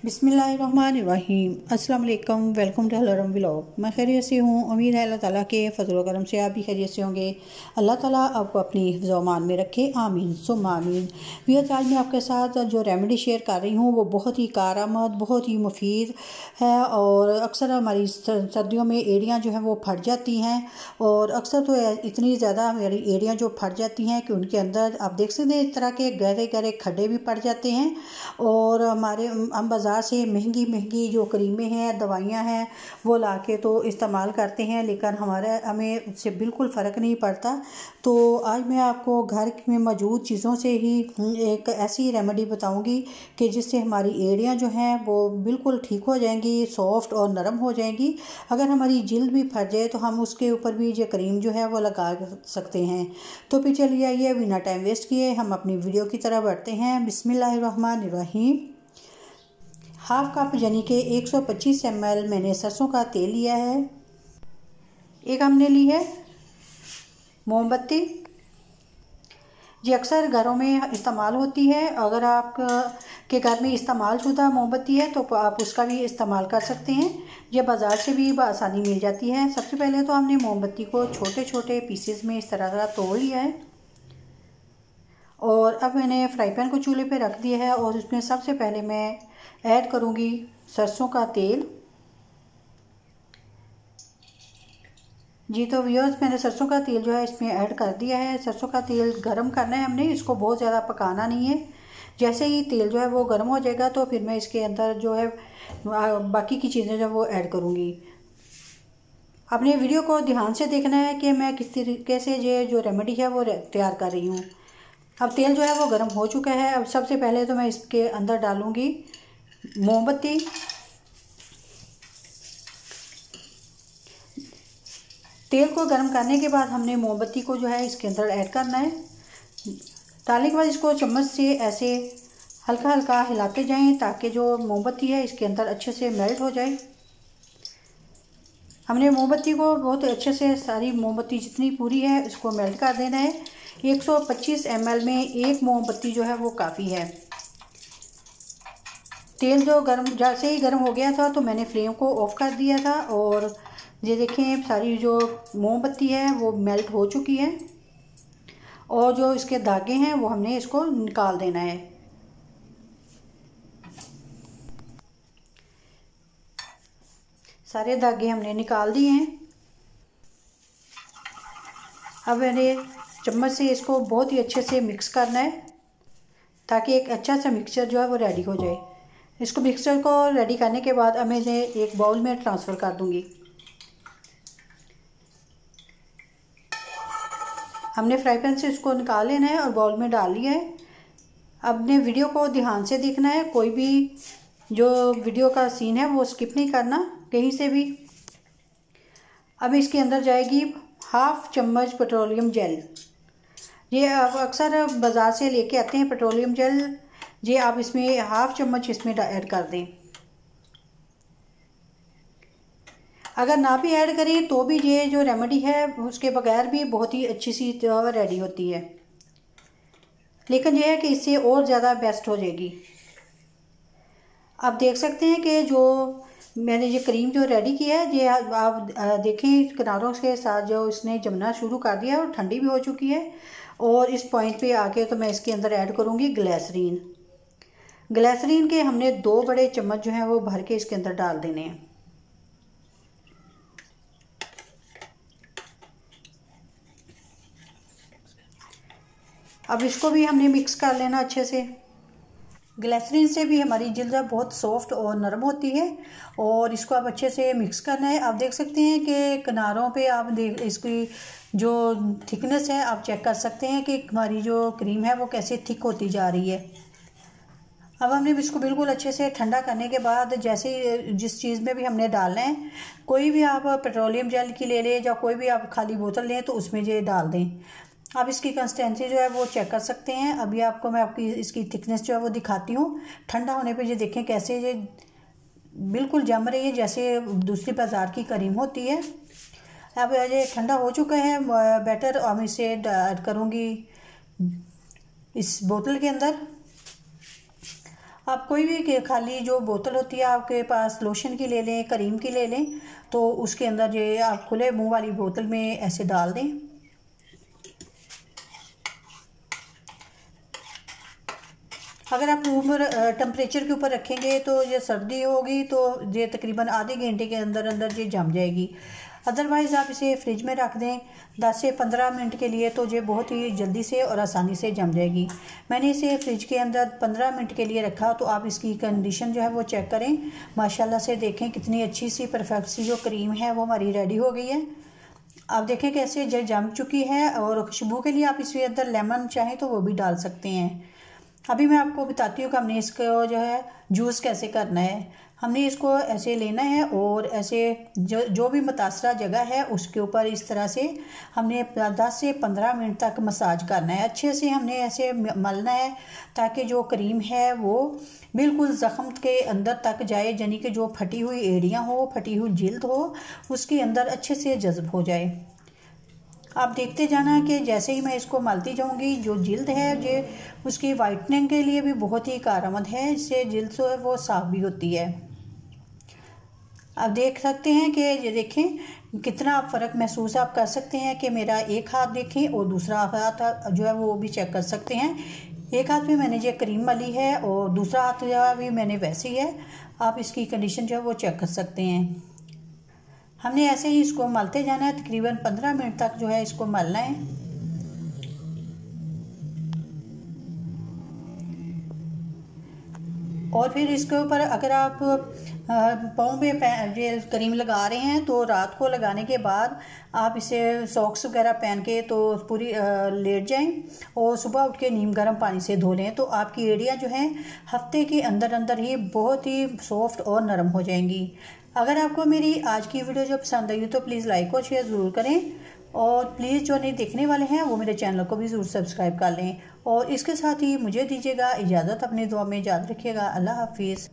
बिस्मिल्लाहिर्रहमानिर्रहीम। अस्सलाम वालेकुम। वेलकम टू हलरम व्लॉग। मैं खैरियत से हूँ। उम्मीद है अल्लाह ताला के फजल करम से आप भी खैरियत से होंगे। अल्लाह ताला आपको अपनी हिफ्ज़ व अमान में रखे, आमीन सुम्मा आमीन। व्यूअर्स, आज मैं आपके साथ जो रेमेडी शेयर कर रही हूँ वो बहुत ही कारआमद, बहुत ही मुफीद है। और अक्सर हमारी सर्दियों में एड़ियाँ जो हैं वो फट जाती हैं, और अक्सर तो इतनी ज़्यादा हमारी एड़ियाँ जो फट जाती हैं कि उनके अंदर आप देख सकते हैं इस तरह के गहरे गहरे खड्डे भी पड़ जाते हैं। और हम बाज़ार से महंगी महंगी जो क्रीमें हैं, दवाइयाँ हैं, वो लाके तो इस्तेमाल करते हैं, लेकिन हमें उससे बिल्कुल फ़र्क नहीं पड़ता। तो आज मैं आपको घर में मौजूद चीज़ों से ही एक ऐसी रेमेडी बताऊंगी कि जिससे हमारी एड़ियाँ जो हैं वो बिल्कुल ठीक हो जाएंगी, सॉफ्ट और नरम हो जाएंगी। अगर हमारी जिल्द भी फट जाए तो हम उसके ऊपर भी ये क्रीम जो है वो लगा सकते हैं। तो फिर चलिए आइए बिना टाइम वेस्ट किए हम अपनी वीडियो की तरफ बढ़ते हैं। बिस्मिल्लाहिर्रहमानिर्रहीम। हाफ कप यानी कि 125 ml मैंने सरसों का तेल लिया है। एक हमने ली है मोमबत्ती, ये अक्सर घरों में इस्तेमाल होती है। अगर आप के घर में इस्तेमाल शुदा मोमबत्ती है तो आप उसका भी इस्तेमाल कर सकते हैं। ये बाज़ार से भी आसानी मिल जाती है। सबसे पहले तो हमने मोमबत्ती को छोटे छोटे पीसेस में इस तरह का तोड़ लिया है, और अब मैंने फ्राई पैन को चूल्हे पे रख दिया है, और उसमें सबसे पहले मैं ऐड करूँगी सरसों का तेल। जी तो व्यूअर्स, मैंने सरसों का तेल जो है इसमें ऐड कर दिया है। सरसों का तेल गरम करना है हमने, इसको बहुत ज़्यादा पकाना नहीं है। जैसे ही तेल जो है वो गर्म हो जाएगा तो फिर मैं इसके अंदर जो है बाकी की चीज़ें जो वो ऐड करूँगी। अपने वीडियो को ध्यान से देखना है कि मैं किस तरीके से ये जो रेमेडी है वो तैयार कर रही हूँ। अब तेल जो है वो गर्म हो चुका है। अब सबसे पहले तो मैं इसके अंदर डालूँगी मोमबत्ती। तेल को गर्म करने के बाद हमने मोमबत्ती को जो है इसके अंदर ऐड करना है। डालने के बाद इसको चम्मच से ऐसे हल्का हल्का हिलाते जाएं ताकि जो मोमबत्ती है इसके अंदर अच्छे से मेल्ट हो जाए। हमने मोमबत्ती को बहुत अच्छे से, सारी मोमबत्ती जितनी पूरी है इसको मेल्ट कर देना है। 125 ml में एक मोमबत्ती जो है वो काफ़ी है। तेल जो जैसे ही गर्म हो गया था तो मैंने फ्लेम को ऑफ कर दिया था, और ये देखें सारी जो मोमबत्ती है वो मेल्ट हो चुकी है, और जो इसके धागे हैं वो हमने इसको निकाल देना है। सारे धागे हमने निकाल दिए हैं। अब मैंने चम्मच से इसको बहुत ही अच्छे से मिक्स करना है ताकि एक अच्छा सा मिक्सचर जो है वो रेडी हो जाए। इसको मिक्सचर को रेडी करने के बाद अब मैं इसे एक बाउल में ट्रांसफ़र कर दूंगी। हमने फ्राई पैन से इसको निकाल लेना है और बाउल में डाल लिया है। अपने वीडियो को ध्यान से देखना है, कोई भी जो वीडियो का सीन है वो स्किप नहीं करना कहीं से भी। अब इसके अंदर जाएगी हाफ चम्मच पेट्रोलियम जेल। ये आप अक्सर बाज़ार से लेके आते हैं पेट्रोलियम जेल, ये आप इसमें हाफ चम्मच इसमें ऐड कर दें। अगर ना भी ऐड करें तो भी ये जो रेमेडी है उसके बगैर भी बहुत ही अच्छी सी रेडी होती है, लेकिन यह है कि इससे और ज़्यादा बेस्ट हो जाएगी। आप देख सकते हैं कि जो मैंने ये क्रीम जो रेडी की है ये आप देखें किनारों के साथ जो इसने जमना शुरू कर दिया और ठंडी भी हो चुकी है। और इस पॉइंट पे आके तो मैं इसके अंदर ऐड करूँगी ग्लिसरीन। ग्लिसरीन के हमने 2 बड़े चम्मच जो हैं वो भर के इसके अंदर डाल देने हैं। अब इसको भी हमने मिक्स कर लेना अच्छे से। ग्लिसरीन से भी हमारी जिल्द बहुत सॉफ्ट और नरम होती है, और इसको आप अच्छे से मिक्स करना है। आप देख सकते हैं कि किनारों पे आप इसकी जो थिकनेस है आप चेक कर सकते हैं कि हमारी जो क्रीम है वो कैसे थिक होती जा रही है। अब हमने इसको बिल्कुल अच्छे से ठंडा करने के बाद जैसे जिस चीज़ में भी हमने डालना है, कोई भी आप पेट्रोलियम जेल की ले लें या कोई भी आप खाली बोतल लें तो उसमें ये डाल दें। आप इसकी कंसिस्टेंसी जो है वो चेक कर सकते हैं। अभी आपको मैं आपकी इसकी थिकनेस जो है वो दिखाती हूँ। ठंडा होने पे ये देखें कैसे ये बिल्कुल जम रही है, जैसे दूसरी बाज़ार की क्रीम होती है। अब ये ठंडा हो चुका है बैटर, अब इसे ऐड करूँगी इस बोतल के अंदर। आप कोई भी खाली जो बोतल होती है आपके पास, लोशन की ले लें, क्रीम की ले लें, तो उसके अंदर ये आप खुले मुंह वाली बोतल में ऐसे डाल दें। अगर आप रूम टेम्परेचर के ऊपर रखेंगे तो ये सर्दी होगी तो ये तकरीबन आधे घंटे के अंदर अंदर ये जम जाएगी। अदरवाइज़ आप इसे फ्रिज में रख दें 10 से 15 मिनट के लिए, तो ये बहुत ही जल्दी से और आसानी से जम जाएगी। मैंने इसे फ्रिज के अंदर 15 मिनट के लिए रखा, तो आप इसकी कंडीशन जो है वो चेक करें। माशाल्लाह से देखें कितनी अच्छी सी परफेक्ट सी जो क्रीम है वो हमारी रेडी हो गई है। आप देखें कैसे ये जम चुकी है। और खुशबू के लिए आप इसके अंदर लेमन चाहें तो वो भी डाल सकते हैं। अभी मैं आपको बताती हूँ कि हमने इसको जो है जूस कैसे करना है। हमने इसको ऐसे लेना है और ऐसे जो भी मुतासरा जगह है उसके ऊपर इस तरह से हमने 10 से 15 मिनट तक मसाज करना है। अच्छे से हमने ऐसे मलना है ताकि जो क्रीम है वो बिल्कुल ज़ख्म के अंदर तक जाए, यानी कि जो फटी हुई एड़ियाँ हो, फटी हुई जिल्द हो, उसके अंदर अच्छे से जज्ब हो जाए। आप देखते जाना कि जैसे ही मैं इसको मलती जाऊंगी जो जिल्द है ये उसकी वाइटनिंग के लिए भी बहुत ही कारआमद है। इससे जिल्द जो है वो साफ भी होती है। आप देख सकते हैं कि ये देखें कितना आप फ़र्क महसूस आप कर सकते हैं कि मेरा एक हाथ देखें और दूसरा हाथ जो है वो भी चेक कर सकते हैं। एक हाथ में मैंने ये क्रीम मली है और दूसरा हाथ जो है भी मैंने वैसे ही है। आप इसकी कंडीशन जो है वो चेक कर सकते हैं। हमने ऐसे ही इसको मलते जाना है, तकरीबन 15 मिनट तक जो है इसको मलना है। और फिर इसके ऊपर अगर आप पाँव में ये क्रीम लगा रहे हैं तो रात को लगाने के बाद आप इसे सॉक्स वगैरह पहन के तो पूरी लेट जाएं और सुबह उठ के नीम गर्म पानी से धो लें, तो आपकी एड़ियाँ जो हैं हफ्ते के अंदर अंदर ही बहुत ही सॉफ्ट और नरम हो जाएंगी। अगर आपको मेरी आज की वीडियो जो पसंद आई तो प्लीज़ लाइक और शेयर ज़रूर करें, और प्लीज़ जो नहीं देखने वाले हैं वो मेरे चैनल को भी ज़रूर सब्सक्राइब कर लें। और इसके साथ ही मुझे दीजिएगा इजाज़त, अपनी दुआ में याद रखिएगा। अल्लाह हाफिज़।